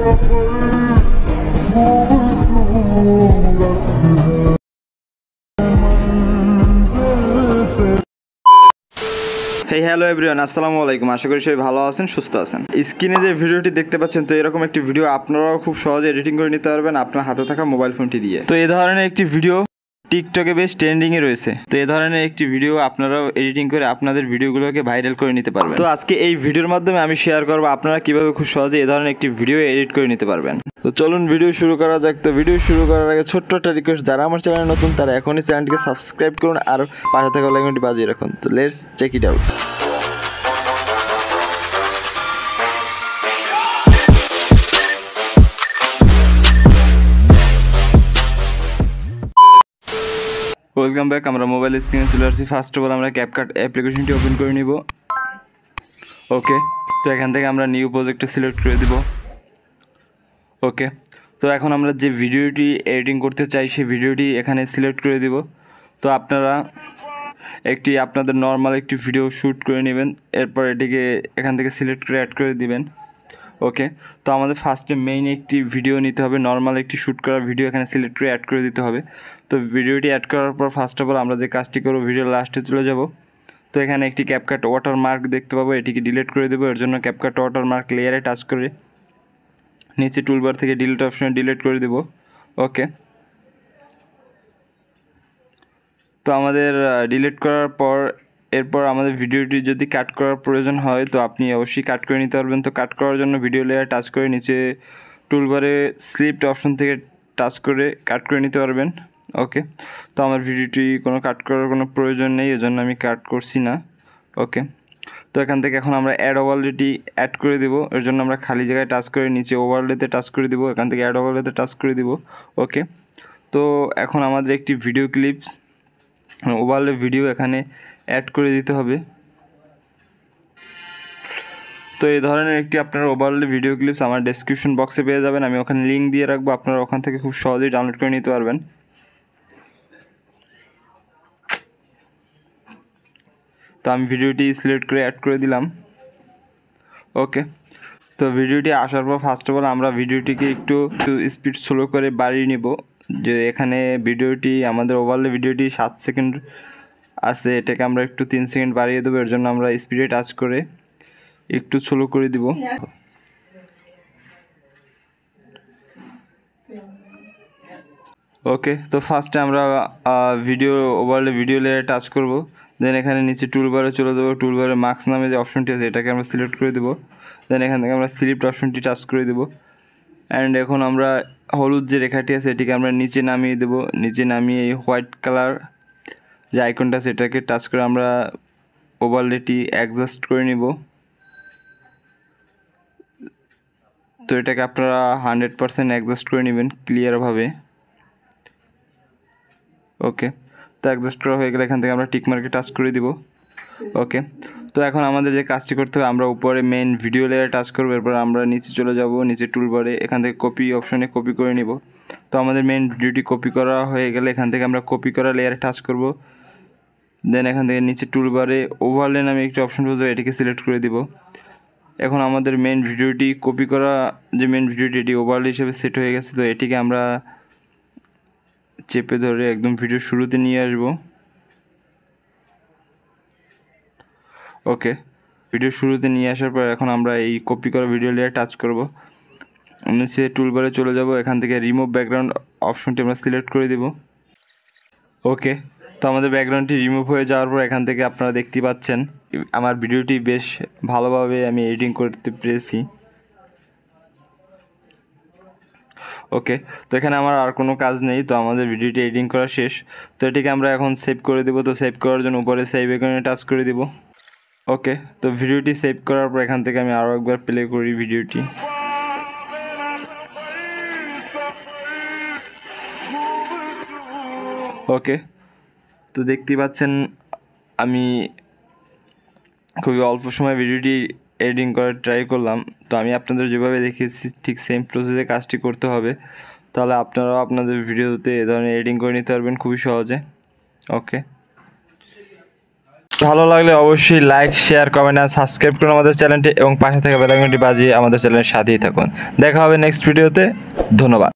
Hello everyone, আসসালামু আলাইকুম। আশা করি সবাই ভালো আছেন, সুস্থ আছেন। স্ক্রিনে যে ভিডিওটি দেখতে পাচ্ছেন, তো এরকম একটি ভিডিও আপনারাও খুব সহজে এডিটিং করে নিতে পারবেন আপনার হাতে থাকা মোবাইল ফোনটি দিয়ে। তো এই ধরনের একটি ভিডিও টিকটকে বেশ ট্রেন্ডিংয়ে রয়েছে। তো এই ধরনের একটি ভিডিও আপনারাও এডিটিং করে আপনাদের ভিডিওগুলোকে ভাইরাল করে নিতে পারবেন। তো আজকে এই ভিডিওর মাধ্যমে আমি শেয়ার করবো আপনারা কীভাবে খুব সহজে এই ধরনের একটি ভিডিও এডিট করে নিতে পারবেন। তো চলুন ভিডিও শুরু করা যাক। তো ভিডিও শুরু করার আগে ছোট্ট একটা রিকোয়েস্ট, যারা আমার চ্যানেলে নতুন তারা এখনই চ্যানেলটিকে সাবস্ক্রাইব করুন আর পাশে থাকা বেল আইকনটি বাজিয়ে রাখুন। তো let's check it out. Welcome back. আমরা মোবাইল স্ক্রিনে চলে আসছি। ফার্স্ট অফ অল আমরা ক্যাপকাট অ্যাপ্লিকেশনটি ওপেন করে নিব। ওকে, তো এখান থেকে আমরা নিউ প্রজেক্টে সিলেক্ট করে দিব। ওকে, তো এখন আমরা যে ভিডিওটি এডিটিং করতে চাই সেই ভিডিওটি এখানে সিলেক্ট করে দিব। তো আপনারা আপনাদের নর্মাল একটি ভিডিও শ্যুট করে নেবেন, এরপর এটিকে এখান থেকে সিলেক্ট করে অ্যাড করে দিবেন। ওকে, তো আমাদের ফার্স্টে মেইন একটি ভিডিও নিতে হবে, নর্মাল একটি শ্যুট করা ভিডিও এখানে সিলেক্ট করে অ্যাড করে দিতে হবে। তো ভিডিওটি অ্যাড করার পর ফার্স্ট অফ অল আমরা যে কাজটি করবো, ভিডিও লাস্টে চলে যাব। তো এখানে একটি ক্যাপকাট ওয়াটারমার্ক দেখতে পাবো, এটিকে ডিলিট করে দেবো। এর জন্য ক্যাপকাট ওয়াটারমার্ক লেয়ারে টাচ করে নিচে টুলবার থেকে ডিলিট অপশনে ডিলিট করে দেবো। ওকে, তো আমাদের ডিলিট করার পর এরপর আমাদের ভিডিওটি যদি কাট করার প্রয়োজন হয় তো আপনি অবশ্যই কাট করে নিতে পারবেন। তো কাট করার জন্য ভিডিও লেয়ার টাচ করে নিচে টুলবারে স্লিপড অপশন থেকে টাচ করে কাট করে নিতে পারবেন। ওকে, তো আমার ভিডিওটি কোনো কাট করার কোনো প্রয়োজন নেই, এজন্য আমি কাট করছি না। ওকে, তো এখান থেকে এখন আমরা অ্যাড ওভারলেটি অ্যাড করে দেবো। এর জন্য আমরা খালি জায়গায় টাচ করে নিচে ওভারলেতে টাচ করে দেবো, এখান থেকে অ্যাড ওভারলেতে টাচ করে দেবো। ওকে, তো এখন আমাদের একটি ভিডিও ক্লিপস ওভারলে ভিডিও এখানে অ্যাড করে দিতে হবে। তো এই ধরনের একটি আপনার ওভারলে ভিডিও ক্লিপস আমার ডেসক্রিপশন বক্সে পেয়ে যাবেন, আমি ওখানে লিঙ্ক দিয়ে রাখবো, আপনারা ওখান থেকে খুব সহজেই ডাউনলোড করে নিতে পারবেন। তো আমি ভিডিওটি সিলেক্ট করে অ্যাড করে দিলাম। ওকে, তো ভিডিওটি আসার পর ফার্স্ট অফ অল আমরা ভিডিওটিকে একটু স্পিড স্লো করে বাড়িয়ে নিব। যে এখানে ভিডিওটি আমাদের ওভারলে ভিডিওটি 7 সেকেন্ড আছে, এটাকে আমরা একটু 3 সেকেন্ড বাড়িয়ে দেবো। এর জন্য আমরা স্পিডে টাচ করে একটু স্লো করে দিব। ওকে, তো ফার্স্টে আমরা ওভারলে ভিডিও লেয়ারে টাচ করব, দেন এখানে নিচে টুলবারে চলে যাবো। টুলবারে মার্কস নামে যে অপশনটি আছে এটাকে আমরা সিলেক্ট করে দেবো। দেন এখান থেকে আমরা স্লিপড অপশনটি টাচ করে দেবো। অ্যান্ড এখন আমরা হলুদ যে রেখাটি আছে এটিকে আমরা নিচে নামিয়ে দেবো। নিচে নামিয়ে এই হোয়াইট কালার যে আইকনটা আছে এটাকে টাচ করে আমরা ওভারলেটি অ্যাডজাস্ট করে নিব। তো এটাকে আপনারা 100% অ্যাডজাস্ট করে নেবেন ক্লিয়ারভাবে। ওকে, তো অ্যাডজাস্ট করা হয়ে গেলে এখান থেকে আমরা টিক মার্কে টাচ করে দিব। ওকে, তো এখন আমাদের যে কাজটি করতে হবে, আমরা উপরে মেইন ভিডিও লেয়ারে টাচ করবো, এরপর আমরা নিচে চলে যাব, নিচে টুলবারে এখান থেকে কপি অপশনে কপি করে নিব। তো আমাদের মেইন ভিডিওটি কপি করা হয়ে গেলে এখান থেকে আমরা কপি করা লেয়ারে টাচ করব। দেন এখান থেকে নিচে টুলবারে ওভারলে নামে একটি অপশন পাওয়া যায়, এটিকে সিলেক্ট করে দিব। এখন আমাদের মেইন ভিডিওটি কপি করা যে মেইন ভিডিওটি এটি ওভারলে হিসেবে সেট হয়ে গেছে। তো এটিকে আমরা চেপে ধরে একদম ভিডিও শুরুতে নিয়ে আসব। ওকে, ভিডিও শুরুতে নিয়ে আসার পর এখন আমরা এই কপি করা ভিডিও লেয়ার টাচ করব। নিচে টুলবারে চলে যাব, এখান থেকে রিমুভ ব্যাকগ্রাউন্ড অপশনটি আমরা সিলেক্ট করে দেব। ওকে, তো আমাদের ব্যাকগ্রাউন্ডটি রিমুভ হয়ে যাওয়ার পর এখান থেকে আপনারা দেখতে পাচ্ছেন আমার ভিডিওটি বেশ ভালোভাবে আমি এডিটিং করতে পেরেছি। ওকে, তো এখানে আমার আর কোনো কাজ নেই, তো আমাদের ভিডিওটি এডিটিং করা শেষ। তো এটিকে আমরা এখন সেভ করে দেবো। তো সেভ করার জন্য উপরে সেভ আইকনে টাচ করে দেব। ওকে, তো ভিডিওটি সেভ করার পর এখান থেকে আমি আরও একবার প্লে করি ভিডিওটি। ওকে, তো দেখতে পাচ্ছেন আমি খুবই অল্প সময় ভিডিওটি এডিটিং করার ট্রাই করলাম। তো আমি আপনাদের যেভাবে দেখিয়েছি ঠিক সেম প্রসেসে কাজটি করতে হবে, তাহলে আপনারাও আপনাদের ভিডিওতে এ ধরনের এডিটিং করে নিতে পারবেন খুবই সহজে। ওকে। ভালো লাগলে অবশ্যই লাইক, শেয়ার, কমেন্ট আর সাবস্ক্রাইব করুন আমাদের চ্যানেলটি এবং পাশে থাকা বেল আইকনটি বাজিয়ে আমাদের চ্যানেলের সাথেই থাকুন। দেখা হবে নেক্সট ভিডিওতে। ধন্যবাদ।